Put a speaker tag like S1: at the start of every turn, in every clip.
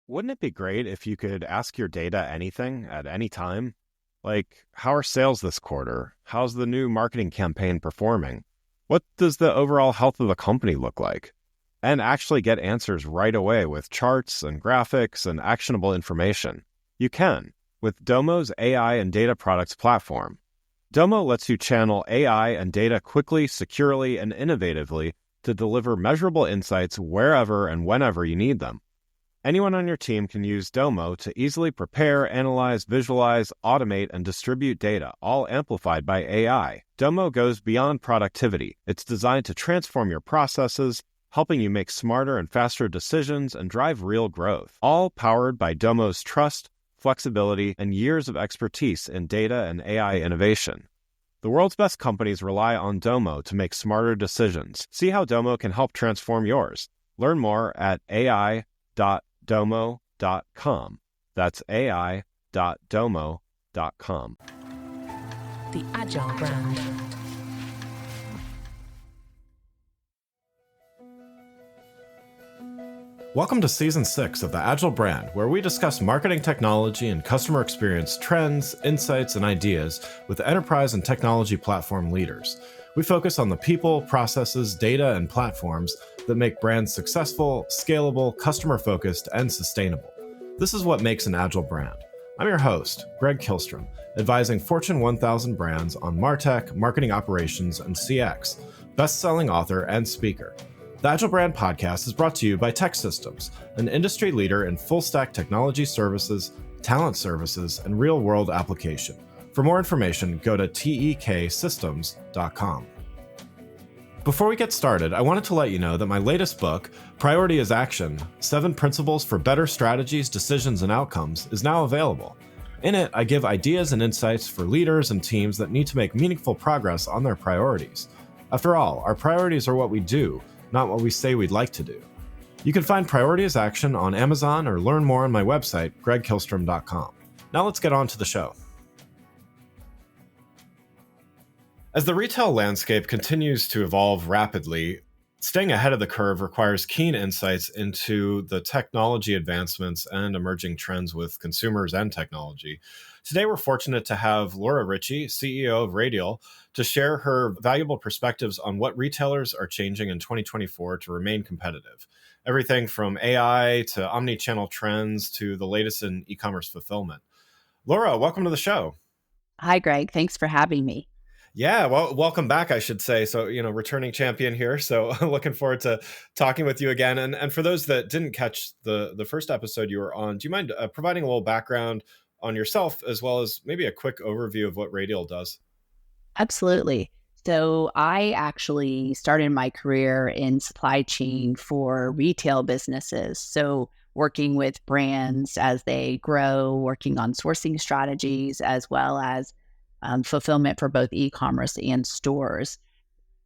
S1: Wouldn't it be great if you could ask your data anything at any time? Like, how are sales this quarter? How's the new marketing campaign performing? What does the overall health of the company look like? And actually get answers right away with charts and graphics and actionable information. You can with Domo's AI and data products platform. Domo lets you channel AI and data quickly, securely, and innovatively to deliver measurable insights wherever and whenever you need them. Anyone on your team can use Domo to easily prepare, analyze, visualize, automate, and distribute data, all amplified by AI. Domo goes beyond productivity. It's designed to transform your processes, helping you make smarter and faster decisions and drive real growth. All powered by Domo's trust, flexibility, and years of expertise in data and AI innovation. The world's best companies rely on Domo to make smarter decisions. See how Domo can help transform yours. Learn more at ai.domo.com. That's ai.domo.com.
S2: The Agile brand.
S3: Welcome to Season 6 of the Agile brand, where we discuss marketing technology and customer experience trends, insights, and ideas with enterprise and technology platform leaders. We focus on the people, processes, data, and platforms that make brands successful, scalable, customer-focused, and sustainable. This is what makes an Agile brand. I'm your host, Greg Kihlstrom, advising Fortune 1000 brands on MarTech, marketing operations, and CX, best-selling author and speaker. The Agile Brand Podcast is brought to you by TechSystems, an industry leader in full-stack technology services, talent services, and real-world application. For more information, go to teksystems.com. Before we get started, I wanted to let you know that my latest book, Priority is Action: 7 Principles for Better Strategies, Decisions, and Outcomes, is now available. In it, I give ideas and insights for leaders and teams that need to make meaningful progress on their priorities. After all, our priorities are what we do, not what we say we'd like to do. You can find Priority is Action on Amazon or learn more on my website, gregkihlstrom.com. Now let's get on to the show. As the retail landscape continues to evolve rapidly, staying ahead of the curve requires keen insights into the technology advancements and emerging trends with consumers and technology. Today, we're fortunate to have Laura Ritchey, CEO of Radial, to share her valuable perspectives on what retailers are changing in 2024 to remain competitive. Everything from AI to omnichannel trends to the latest in e-commerce fulfillment. Laura, welcome to the show.
S4: Hi, Greg. Thanks for having me.
S3: Yeah, well, welcome back, I should say. So, returning champion here. So looking forward to talking with you again. And for those that didn't catch the first episode you were on, do you mind providing a little background on yourself, as well as maybe a quick overview of what Radial does?
S4: Absolutely. So I actually started my career in supply chain for retail businesses. So working with brands as they grow, working on sourcing strategies, as well as fulfillment for both e-commerce and stores.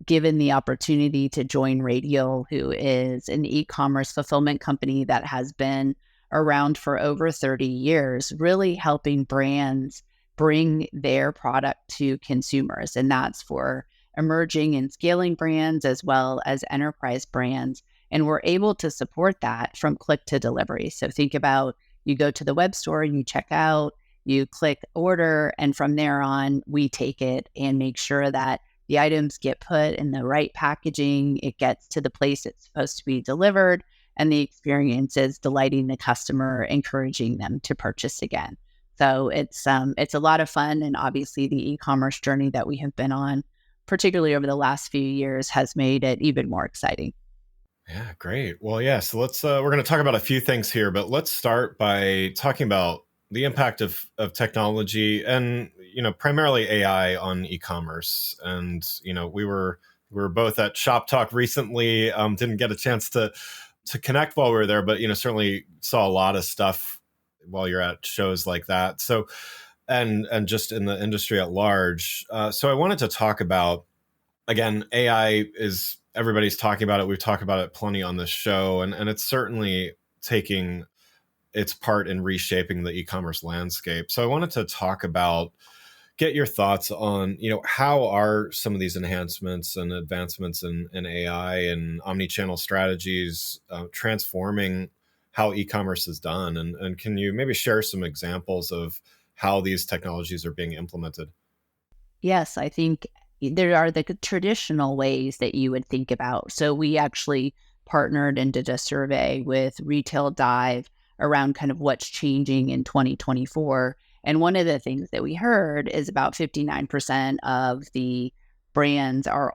S4: Given the opportunity to join Radial, who is an e-commerce fulfillment company that has been around for over 30 years, really helping brands bring their product to consumers. And that's for emerging and scaling brands as well as enterprise brands. And we're able to support that from click to delivery. So think about, you go to the web store and you check out, you click order, and from there on, we take it and make sure that the items get put in the right packaging, it gets to the place it's supposed to be delivered, and the experience is delighting the customer, encouraging them to purchase again. So it's a lot of fun, and obviously the e-commerce journey that we have been on, particularly over the last few years, has made it even more exciting.
S3: Yeah, great. Well, yeah, so let's we're going to talk about a few things here, but let's start by talking about the impact of technology and primarily AI on e-commerce. And we were both at Shop Talk recently. Didn't get a chance to connect while we were there, but certainly saw a lot of stuff while you're at shows like that. So and just in the industry at large. So I wanted to talk about, again, AI is, everybody's talking about it. We've talked about it plenty on this show, and it's certainly taking its part in reshaping the e-commerce landscape. So I wanted to talk about, get your thoughts on, how are some of these enhancements and advancements in AI and omnichannel strategies transforming how e-commerce is done. And can you maybe share some examples of how these technologies are being implemented?
S4: Yes, I think there are the traditional ways that you would think about. So we actually partnered and did a survey with Retail Dive around kind of what's changing in 2024. And one of the things that we heard is about 59% of the retailers are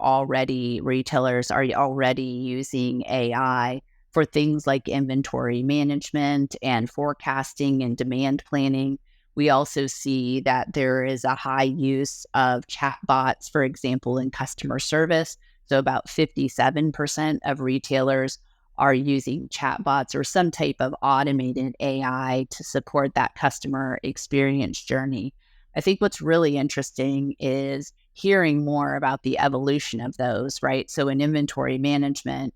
S4: already using AI for things like inventory management and forecasting and demand planning. We also see that there is a high use of chatbots, for example, in customer service. So about 57% of retailers are using chatbots or some type of automated AI to support that customer experience journey. I think what's really interesting is hearing more about the evolution of those, right? So in inventory management,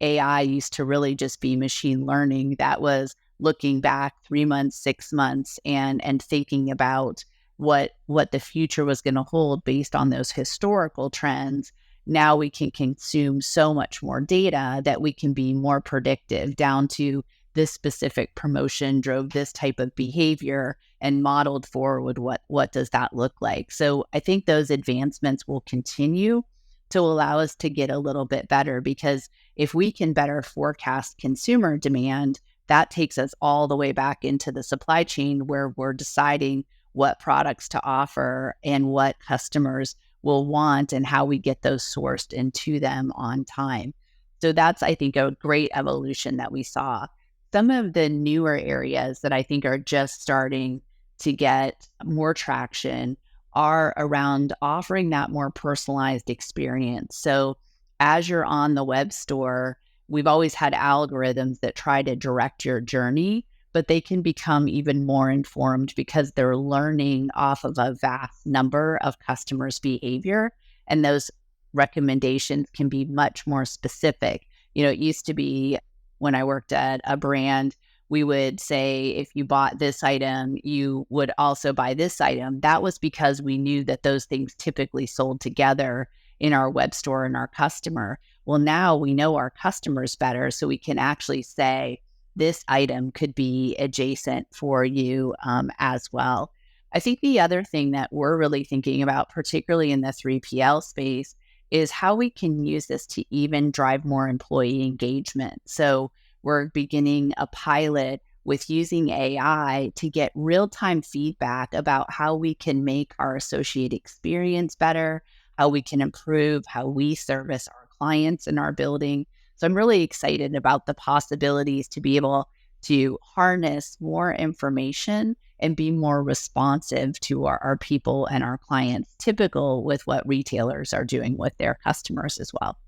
S4: AI used to really just be machine learning that was looking back 3 months, 6 months, and thinking about what the future was going to hold based on those historical trends. Now we can consume so much more data that we can be more predictive down to this specific promotion drove this type of behavior and modeled forward what does that look like. So I think those advancements will continue to allow us to get a little bit better, because if we can better forecast consumer demand, that takes us all the way back into the supply chain where we're deciding what products to offer and what customers will want and how we get those sourced into them on time. So that's, I think, a great evolution that we saw. Some of the newer areas that I think are just starting to get more traction are around offering that more personalized experience. So as you're on the web store, we've always had algorithms that try to direct your journey, but they can become even more informed because they're learning off of a vast number of customers' behavior. And those recommendations can be much more specific. It used to be when I worked at a brand, we would say, if you bought this item, you would also buy this item. That was because we knew that those things typically sold together in our web store and our customer. Well, now we know our customers better, so we can actually say this item could be adjacent for you as well. I think the other thing that we're really thinking about, particularly in the 3PL space, is how we can use this to even drive more employee engagement. So we're beginning a pilot with using AI to get real-time feedback about how we can make our associate experience better, how we can improve how we service our clients in our building. So I'm really excited about the possibilities to be able to harness more information and be more responsive to our people and our clients, typical with what retailers are doing with their customers as well.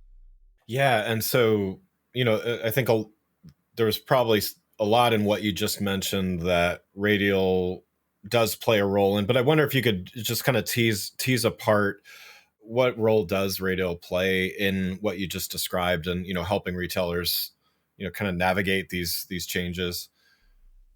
S3: Yeah. And so, I think there was probably a lot in what you just mentioned that Radial does play a role in, but I wonder if you could just kind of tease apart what role does Radial play in what you just described, and helping retailers kind of navigate these changes.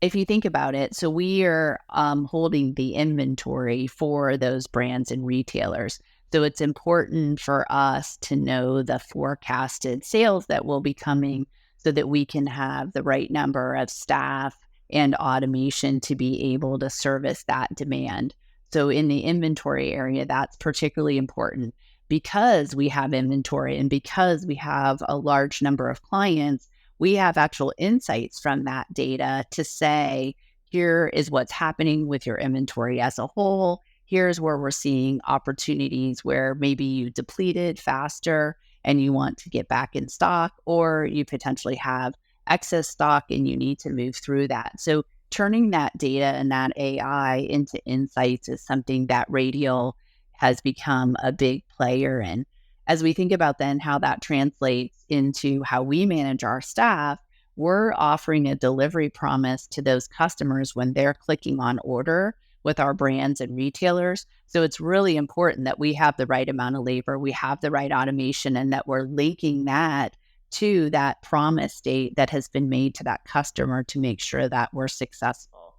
S4: If you think about it, so we are holding the inventory for those brands and retailers. So it's important for us to know the forecasted sales that will be coming so that we can have the right number of staff and automation to be able to service that demand. So in the inventory area, that's particularly important because we have inventory and because we have a large number of clients. We have actual insights from that data to say, here is what's happening with your inventory as a whole. Here's where we're seeing opportunities where maybe you depleted faster and you want to get back in stock, or you potentially have excess stock and you need to move through that. So turning that data and that AI into insights is something that Radial has become a big player in. As we think about then how that translates into how we manage our staff, we're offering a delivery promise to those customers when they're clicking on order with our brands and retailers. So it's really important that we have the right amount of labor, we have the right automation, and that we're linking that to that promise date that has been made to that customer to make sure that we're successful.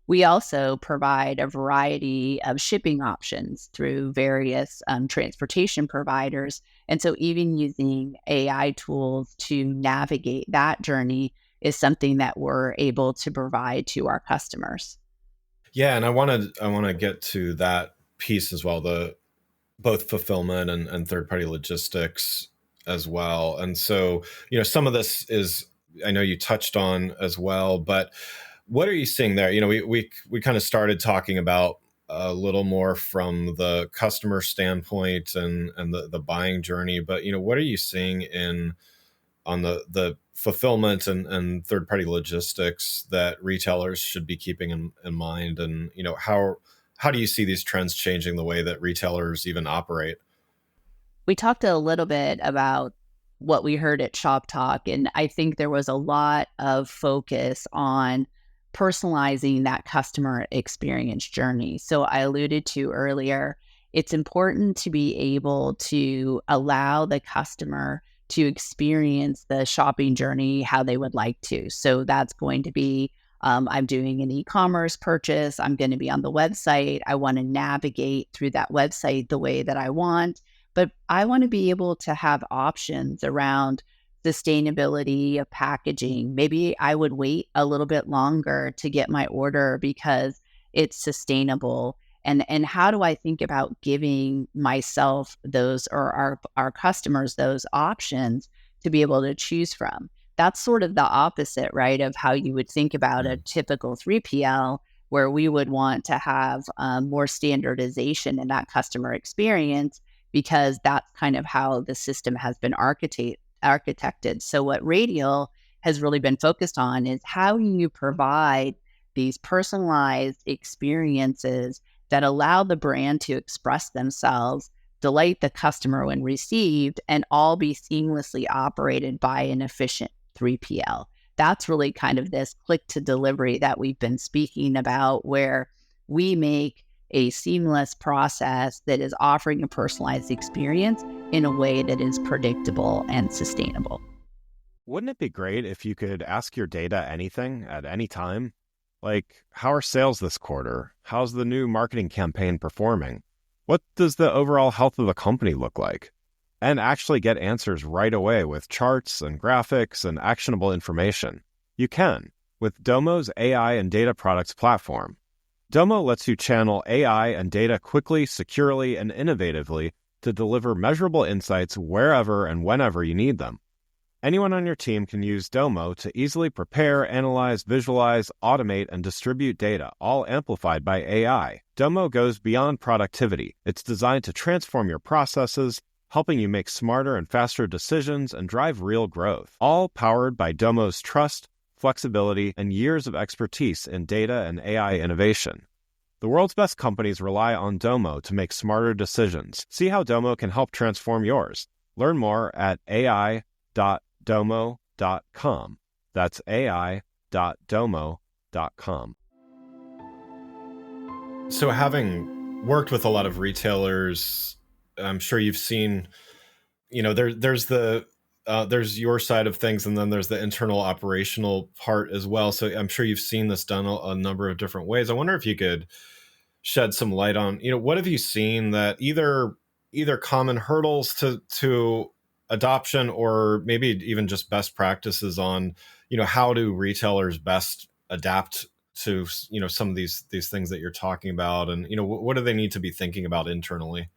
S4: We also provide a variety of shipping options through various transportation providers. And so even using AI tools to navigate that journey is something that we're able to provide to our customers.
S3: Yeah, and I want to get to that piece as well, the both fulfillment and third party logistics as well. And so, some of this is, I know you touched on as well, but what are you seeing there? We kind of started talking about a little more from the customer standpoint and the buying journey, but what are you seeing on the fulfillment and third party logistics that retailers should be keeping in mind? And how do you see these trends changing the way that retailers even operate?
S4: We talked a little bit about what we heard at Shop Talk, and I think there was a lot of focus on personalizing that customer experience journey. So I alluded to earlier, it's important to be able to allow the customer to experience the shopping journey how they would like to. So that's going to be I'm doing an e-commerce purchase. I'm going to be on the website. I want to navigate through that website the way that I want, but I want to be able to have options around sustainability of packaging. Maybe I would wait a little bit longer to get my order because it's sustainable. And how do I think about giving myself those, or our customers those options to be able to choose from? That's sort of the opposite, right, of how you would think about a typical 3PL, where we would want to have more standardization in that customer experience, because that's kind of how the system has been architected. So what Radial has really been focused on is how you provide these personalized experiences that allow the brand to express themselves, delight the customer when received, and all be seamlessly operated by an efficient 3PL. That's really kind of this click to delivery that we've been speaking about, where we make a seamless process that is offering a personalized experience in a way that is predictable and sustainable.
S1: Wouldn't it be great if you could ask your data anything at any time? Like, how are sales this quarter? How's the new marketing campaign performing? What does the overall health of the company look like? And actually get answers right away with charts and graphics and actionable information. You can with Domo's AI and data products platform. Domo lets you channel AI and data quickly, securely, and innovatively to deliver measurable insights wherever and whenever you need them. Anyone on your team can use Domo to easily prepare, analyze, visualize, automate, and distribute data, all amplified by AI. Domo goes beyond productivity. It's designed to transform your processes, helping you make smarter and faster decisions and drive real growth, all powered by Domo's trust, flexibility, and years of expertise in data and AI innovation. The world's best companies rely on Domo to make smarter decisions. See how Domo can help transform yours. Learn more at ai.domo.com. That's ai.domo.com.
S3: So, having worked with a lot of retailers, I'm sure you've seen, there's your side of things, and then there's the internal operational part as well. So I'm sure you've seen this done a number of different ways. I wonder if you could shed some light on, what have you seen that either common hurdles to adoption, or maybe even just best practices on, how do retailers best adapt to, some of these things that you're talking about, and, what do they need to be thinking about internally?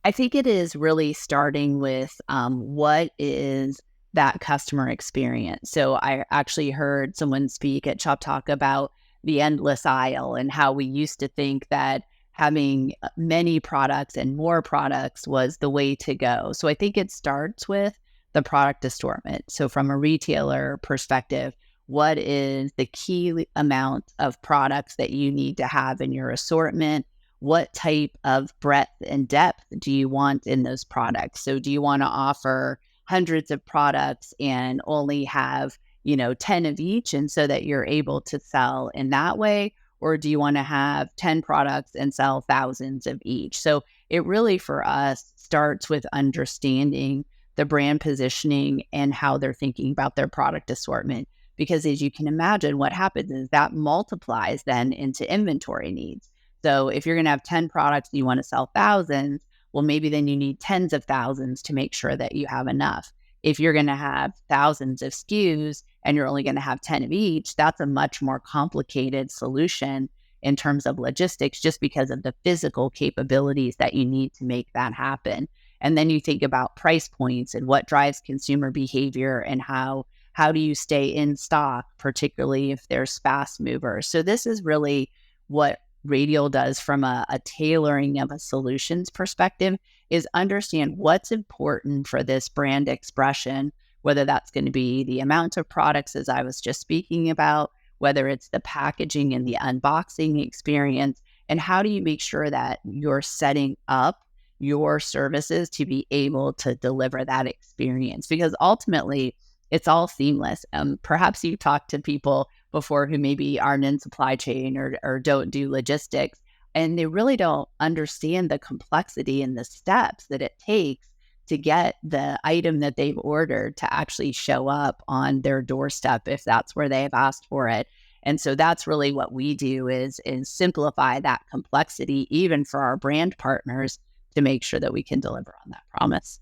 S4: I think it is really starting with what is that customer experience. So I actually heard someone speak at Shop Talk about the endless aisle and how we used to think that having many products and more products was the way to go. So I think it starts with the product assortment. So from a retailer perspective, what is the key amount of products that you need to have in your assortment? What type of breadth and depth do you want in those products? So do you want to offer hundreds of products and only have, 10 of each, and so that you're able to sell in that way? Or do you want to have 10 products and sell thousands of each? So it really, for us, starts with understanding the brand positioning and how they're thinking about their product assortment. Because as you can imagine, what happens is that multiplies then into inventory needs. So if you're going to have 10 products and you want to sell thousands, well, maybe then you need tens of thousands to make sure that you have enough. If you're going to have thousands of SKUs and you're only going to have 10 of each, that's a much more complicated solution in terms of logistics, just because of the physical capabilities that you need to make that happen. And then you think about price points and what drives consumer behavior, and how do you stay in stock, particularly if there's fast movers. So this is really what Radial does from a tailoring of a solutions perspective, is understand what's important for this brand expression, whether that's going to be the amount of products, as I was just speaking about, whether it's the packaging and the unboxing experience, and how do you make sure that you're setting up your services to be able to deliver that experience? Because ultimately, it's all seamless. Perhaps you've talked to people before who maybe aren't in supply chain or don't do logistics, and they really don't understand the complexity and the steps that it takes to get the item that they've ordered to actually show up on their doorstep if that's where they've asked for it. And so that's really what we do is simplify that complexity, even for our brand partners, to make sure that we can deliver on that promise.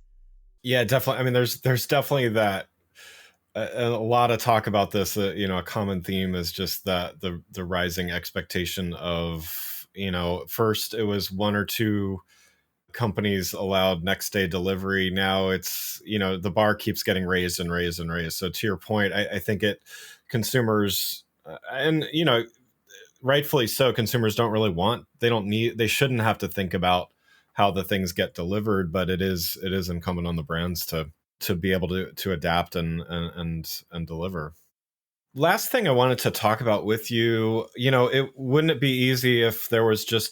S3: Yeah, definitely. I mean, there's definitely that a lot of talk about this. A common theme is just that the rising expectation of, first it was one or two companies allowed next day delivery. Now it's, the bar keeps getting raised and raised and raised. So to your point, I think consumers, and, rightfully so, consumers they shouldn't have to think about how the things get delivered, but it is incumbent on the brands to be able to adapt and deliver. Last thing I wanted to talk about with you, wouldn't it be easy if there was just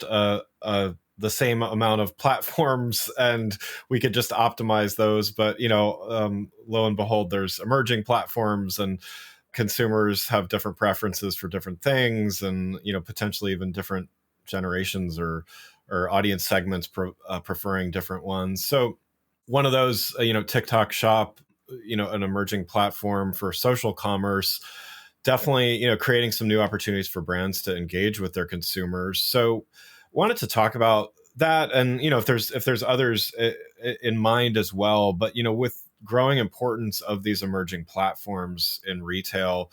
S3: the same amount of platforms and we could just optimize those? But lo and behold, there's emerging platforms, and consumers have different preferences for different things, and potentially even different generations or audience segments preferring different ones. So one of those, TikTok Shop, an emerging platform for social commerce, definitely, creating some new opportunities for brands to engage with their consumers. So wanted to talk about that, and if there's others in mind as well. But with growing importance of these emerging platforms in retail,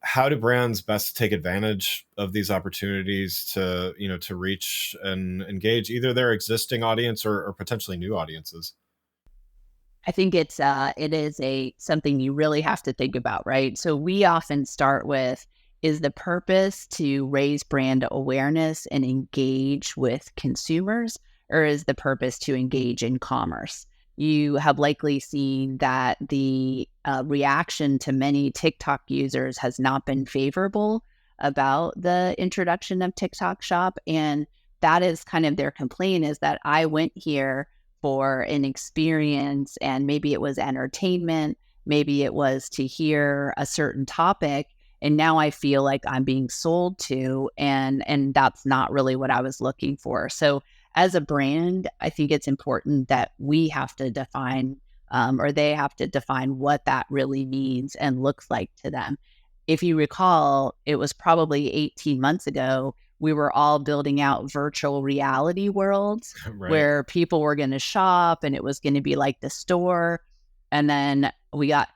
S3: how do brands best take advantage of these opportunities to reach and engage either their existing audience or potentially new audiences?
S4: I think it is something you really have to think about, right? So we often start with, is the purpose to raise brand awareness and engage with consumers, or is the purpose to engage in commerce? You have likely seen that the reaction to many TikTok users has not been favorable about the introduction of TikTok Shop. And that is kind of their complaint, is that I went here for an experience, and maybe it was entertainment, maybe it was to hear a certain topic, and now I feel like I'm being sold to, and that's not really what I was looking for. So as a brand, I think it's important that we have to define, or they have to define, what that really means and looks like to them. If you recall, it was probably 18 months ago, we were all building out virtual reality worlds
S3: Right.
S4: where people were going to shop and it was going to be like the store. And then we got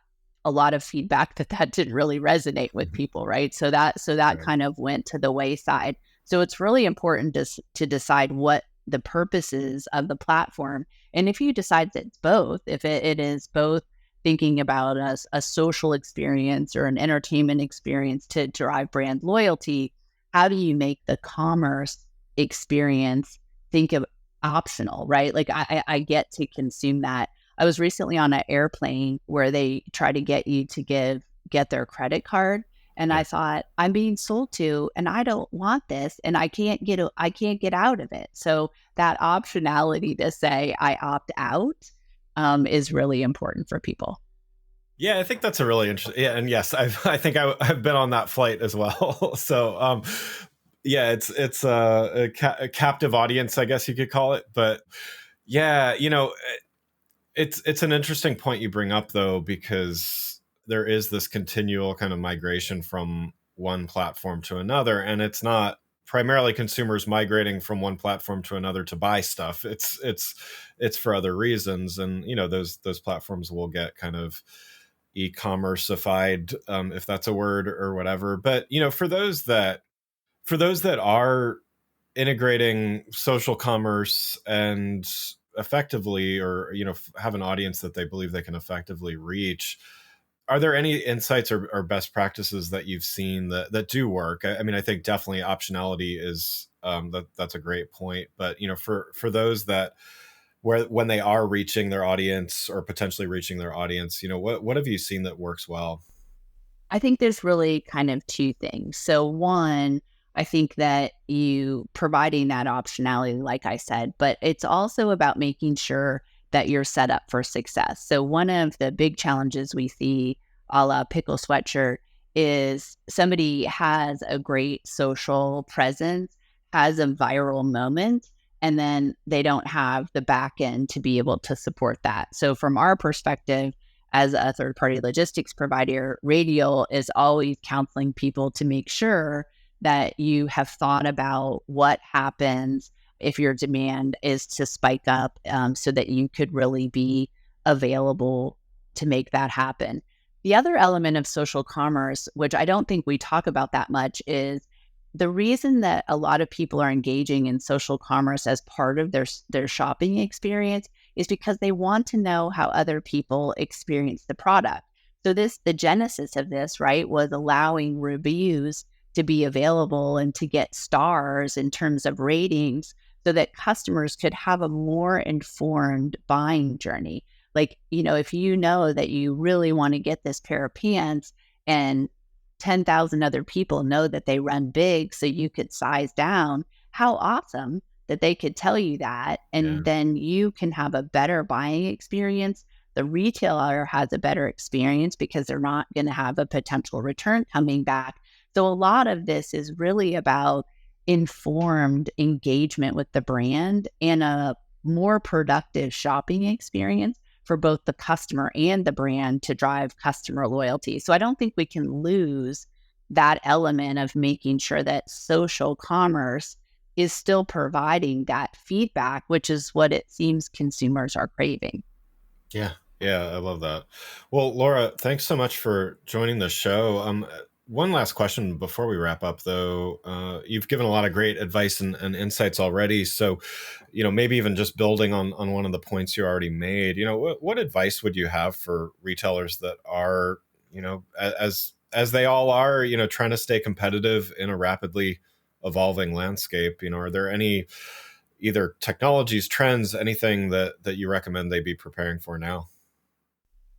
S4: a lot of feedback that didn't really resonate with people, right? So that
S3: Right.
S4: kind of went to the wayside. So it's really important to decide what the purpose is of the platform. And if you decide that it's both, if it is both thinking about a social experience or an entertainment experience to drive brand loyalty, how do you make the commerce experience think of optional, right? Like I get to consume that. I was recently on an airplane where they try to get you to get their credit card. And
S3: Yeah.
S4: I thought, I'm being sold to, and I don't want this, and I can't get out of it. So that optionality to say I opt out is really important for people.
S3: Yeah, I think that's a really interesting. Yeah, and yes, I think I've been on that flight as well. So, yeah, it's a captive audience, I guess you could call it. But yeah, it's an interesting point you bring up, though, because there is this continual kind of migration from one platform to another, and it's not primarily consumers migrating from one platform to another to buy stuff. It's for other reasons, and those platforms will get kind of e-commerceified, if that's a word or whatever. But for those that are integrating social commerce and effectively, or have an audience that they believe they can effectively reach, are there any insights or best practices that you've seen that do work? I mean, I think definitely optionality is that's a great point. But for those that when they are reaching their audience or potentially reaching their audience, what have you seen that works well?
S4: I think there's really kind of two things. So one, I think that you providing that optionality, like I said, but it's also about making sure that you're set up for success. So one of the big challenges we see a la pickle sweatshirt is somebody has a great social presence, has a viral moment, and then they don't have the back end to be able to support that. So from our perspective, as a third-party logistics provider, Radial is always counseling people to make sure that you have thought about what happens if your demand is to spike up, so that you could really be available to make that happen. The other element of social commerce, which I don't think we talk about that much, is the reason that a lot of people are engaging in social commerce as part of their shopping experience is because they want to know how other people experience the product. So the genesis of this, right, was allowing reviews to be available and to get stars in terms of ratings so that customers could have a more informed buying journey. Like, if you know that you really want to get this pair of pants and 10,000 other people know that they run big so you could size down, how awesome that they could tell you that. And then you can have a better buying experience. The retailer has a better experience because they're not going to have a potential return coming back. So a lot of this is really about informed engagement with the brand and a more productive shopping experience for both the customer and the brand to drive customer loyalty. So I don't think we can lose that element of making sure that social commerce is still providing that feedback, which is what it seems consumers are craving.
S3: Yeah, I love that. Well, Laura, thanks so much for joining the show. One last question before we wrap up, though. You've given a lot of great advice and insights already. So, maybe even just building on one of the points you already made, what advice would you have for retailers that are, as they all are, trying to stay competitive in a rapidly evolving landscape? Are there any either technologies, trends, anything that you recommend they be preparing for now?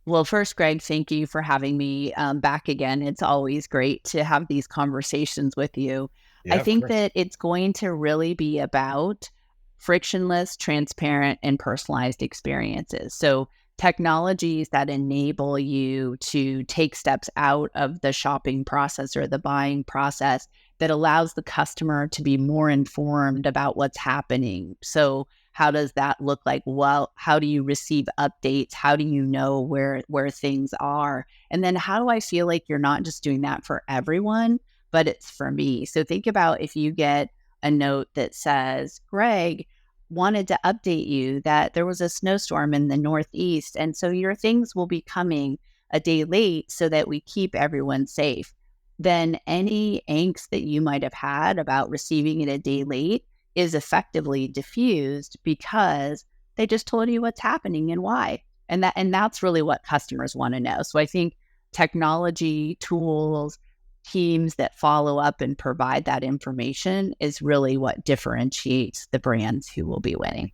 S4: Well, first, Greg, thank you for having me back again. It's always great to have these conversations with you.
S3: Yeah,
S4: I
S3: of
S4: think
S3: course.
S4: that it's going to really be about frictionless, transparent, and personalized experiences. So technologies that enable you to take steps out of the shopping process or the buying process that allows the customer to be more informed about what's happening. So how does that look like? Well, how do you receive updates? How do you know where things are? And then how do I feel like you're not just doing that for everyone, but it's for me? So think about if you get a note that says, Greg wanted to update you that there was a snowstorm in the Northeast, and so your things will be coming a day late so that we keep everyone safe. Then any angst that you might have had about receiving it a day late is effectively diffused because they just told you what's happening and why. And that's really what customers want to know. So I think technology, tools, teams that follow up and provide that information is really what differentiates the brands who will be winning.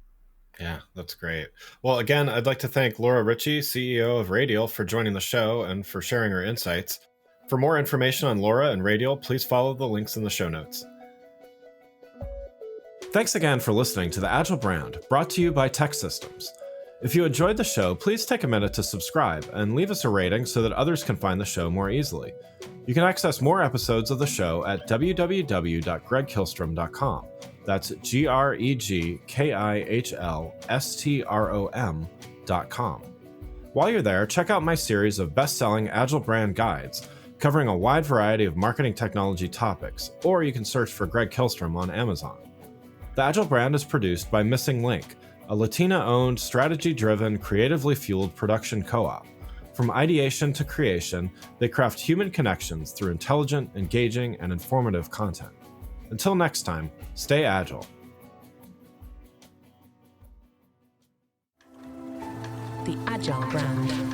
S3: Yeah, that's great. Well, again, I'd like to thank Laura Ritchey, CEO of Radial, for joining the show and for sharing her insights. For more information on Laura and Radial, please follow the links in the show notes. Thanks again for listening to The Agile Brand, brought to you by Tech Systems. If you enjoyed the show, please take a minute to subscribe and leave us a rating so that others can find the show more easily. You can access more episodes of the show at www.gregkillstrom.com. That's GregKihlstrom.com. While you're there, check out my series of best-selling Agile Brand guides covering a wide variety of marketing technology topics, or you can search for Greg Kihlstrom on Amazon. The Agile Brand is produced by Missing Link, a Latina-owned, strategy-driven, creatively fueled production co-op. From ideation to creation, they craft human connections through intelligent, engaging, and informative content. Until next time, stay agile.
S2: The Agile brand.